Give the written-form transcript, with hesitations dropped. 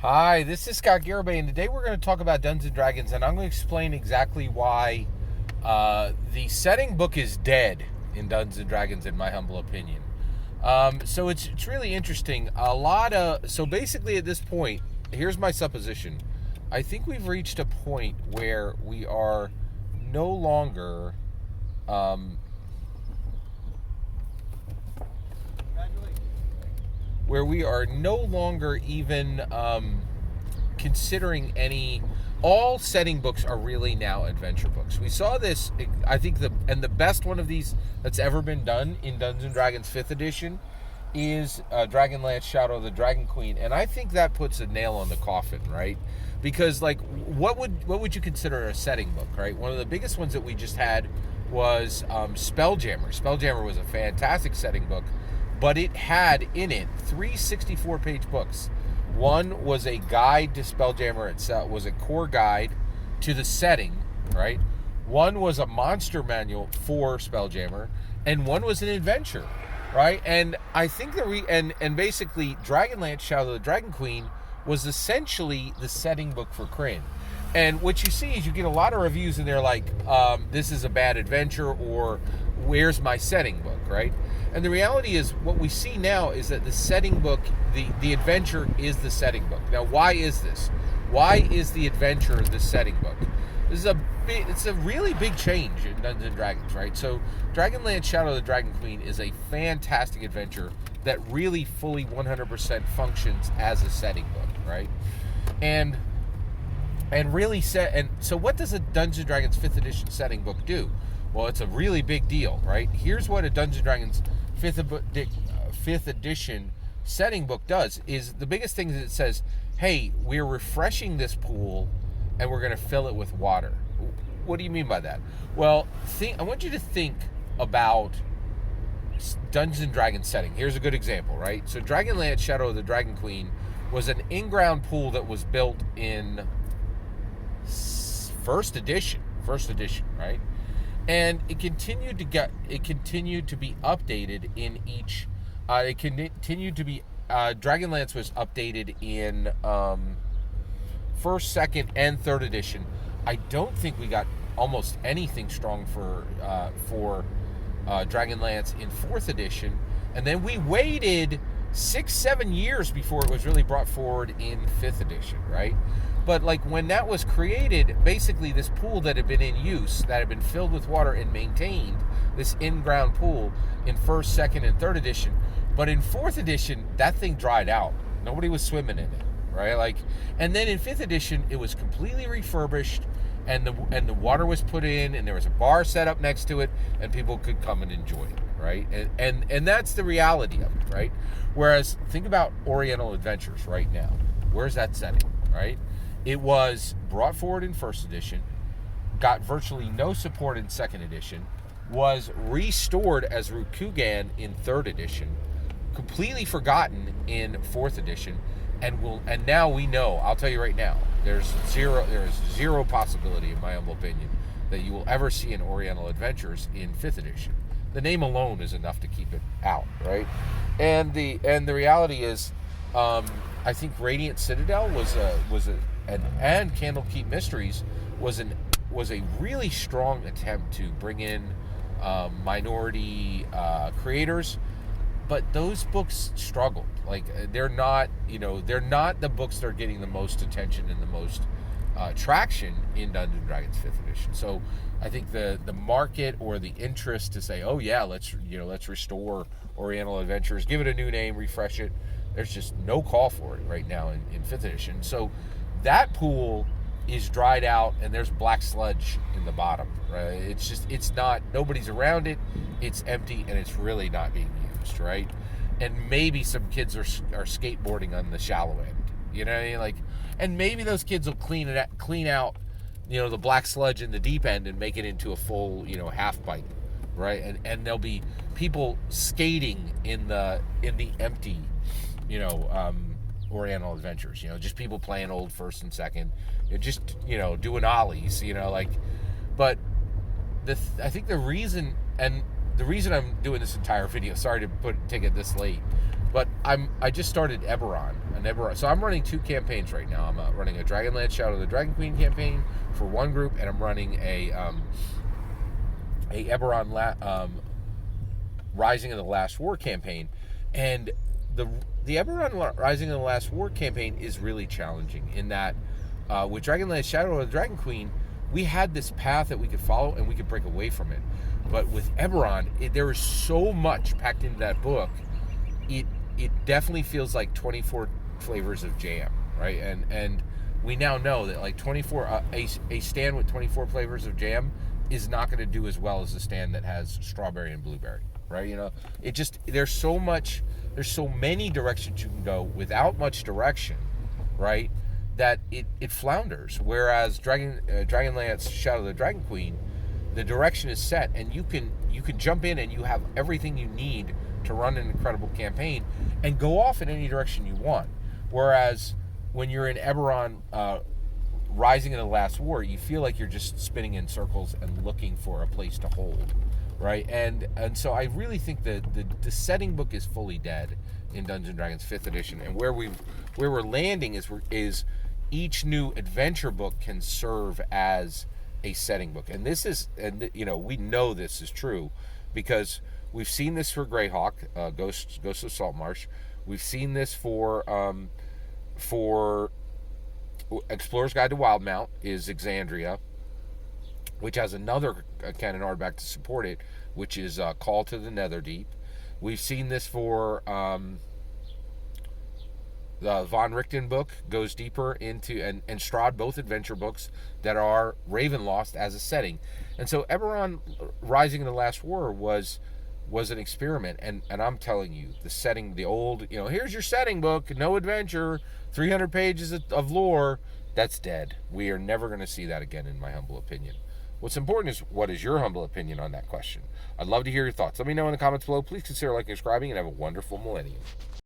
Hi, this is Scott Garibay, and today we're going to talk about Dungeons and Dragons, and I'm going to explain exactly why the setting book is dead in Dungeons and Dragons, in my humble opinion. So it's really interesting. So basically at this point, here's my supposition. I think we've reached a point where we are no longer um, where we are no longer even considering any. All setting books are really now adventure books. We saw this, I think, the best one of these that's ever been done in Dungeons and Dragons 5th edition is Dragonlance Shadow of the Dragon Queen, and I think that puts a nail on the coffin, right? Because like, what would you consider a setting book, right? One of the biggest ones that we just had was Spelljammer. Spelljammer was a fantastic setting book, but it had in it 3 64-page books. One was a guide to Spelljammer itself, was a core guide to the setting, right? One was a monster manual for Spelljammer, and one was an adventure, right? And I think and basically Dragonlance Shadow of the Dragon Queen was essentially the setting book for Kryn. And what you see is you get a lot of reviews and they're like, this is a bad adventure, or where's my setting book, right? And the reality is, what we see now is that the setting book, the adventure is the setting book. Now, why is this? Why is the adventure the setting book? It's a really big change in Dungeons and Dragons, right? So, Dragonlance Shadow of the Dragon Queen is a fantastic adventure that really fully 100% functions as a setting book, right? And really so what does a Dungeons and Dragons 5th edition setting book do? Well, it's a really big deal, right? Here's what a Dungeons and Dragons 5th edition setting book does. Is the biggest thing that it says, hey, we're refreshing this pool and we're going to fill it with water. What do you mean by that? Well, I want you to think about Dungeons and Dragons setting. Here's a good example, right? So Dragonlance Shadow of the Dragon Queen was an in-ground pool that was built in first edition, right? And it continued to be updated in each. It continued to be. Dragonlance was updated in first, second, and third edition. I don't think we got almost anything strong for Dragonlance in fourth edition, and then we waited 6-7 years before it was really brought forward in 5th edition, right? But like, when that was created, basically this pool that had been in use, that had been filled with water and maintained, this in-ground pool in 1st, 2nd, and 3rd edition. But in 4th edition, that thing dried out. Nobody was swimming in it, right? Like, and then in 5th edition, it was completely refurbished, and the water was put in, and there was a bar set up next to it, and people could come and enjoy it, right? And that's the reality of it, right? Whereas, think about Oriental Adventures right now. Where's that setting, right? It was brought forward in 1st edition, got virtually no support in 2nd edition, was restored as Rukugan in 3rd edition, completely forgotten in 4th edition, and now we know, I'll tell you right now, there is zero possibility, in my humble opinion, that you will ever see an Oriental Adventures in 5th edition. The name alone is enough to keep it out, right? And the reality is, I think Radiant Citadel and Candlekeep Mysteries was a really strong attempt to bring in minority creators, but those books struggled. Like, they're not the books that are getting the most attention and the most traction in Dungeons and Dragons 5th edition. So I think the market or the interest to say, oh yeah, let's restore Oriental Adventures, give it a new name, refresh it, there's just no call for it right now in 5th edition. So that pool is dried out, and there's black sludge in the bottom, right? It's not, nobody's around it, it's empty, and it's really not being used, right? And maybe some kids are skateboarding on the shallow end, you know what I mean? Like, and maybe those kids will clean out, the black sludge in the deep end and make it into a full, half pipe, right? And there'll be people skating in the empty, Oriental Adventures, just people playing old 1st and 2nd, doing ollies, but I think the reason I'm doing this entire video, sorry to take it this late, But I just started Eberron. So I'm running 2 campaigns right now. I'm running a Dragonlance Shadow of the Dragon Queen campaign for one group, and I'm running a Eberron Rising of the Last War campaign. And the Eberron Rising of the Last War campaign is really challenging in that with Dragonlance Shadow of the Dragon Queen, we had this path that we could follow and we could break away from it. But with Eberron, there is so much packed into that book. It definitely feels like 24 flavors of jam, right? And we now know that like 24 a stand with 24 flavors of jam is not going to do as well as a stand that has strawberry and blueberry, right? You know, it just there's so many directions you can go without much direction, right? That it flounders. Whereas Dragonlance Shadow of the Dragon Queen, the direction is set, and you can jump in and you have everything you need to run an incredible campaign and go off in any direction you want. Whereas when you're in Eberron Rising of the Last War, you feel like you're just spinning in circles and looking for a place to hold, right? And so I really think that the setting book is fully dead in Dungeons and Dragons 5th edition, and where we're landing is each new adventure book can serve as a setting book. And this is, and you know, we know this is true because we've seen this for Greyhawk, Ghost of Saltmarsh. We've seen this for Explorer's Guide to Wildmount is Exandria, which has another canon hardback to support it, which is Call to the Netherdeep. We've seen this for the Von Richten book goes deeper into, and Strahd, both adventure books that are Ravenloft as a setting. And so Eberron Rising in the Last War was an experiment, and I'm telling you, the setting, the old, you know, here's your setting book, no adventure, 300 pages of lore, that's dead. We are never going to see that again, in my humble opinion. What's important is, what is your humble opinion on that question? I'd love to hear your thoughts. Let me know in the comments below. Please consider liking and subscribing, and have a wonderful millennium.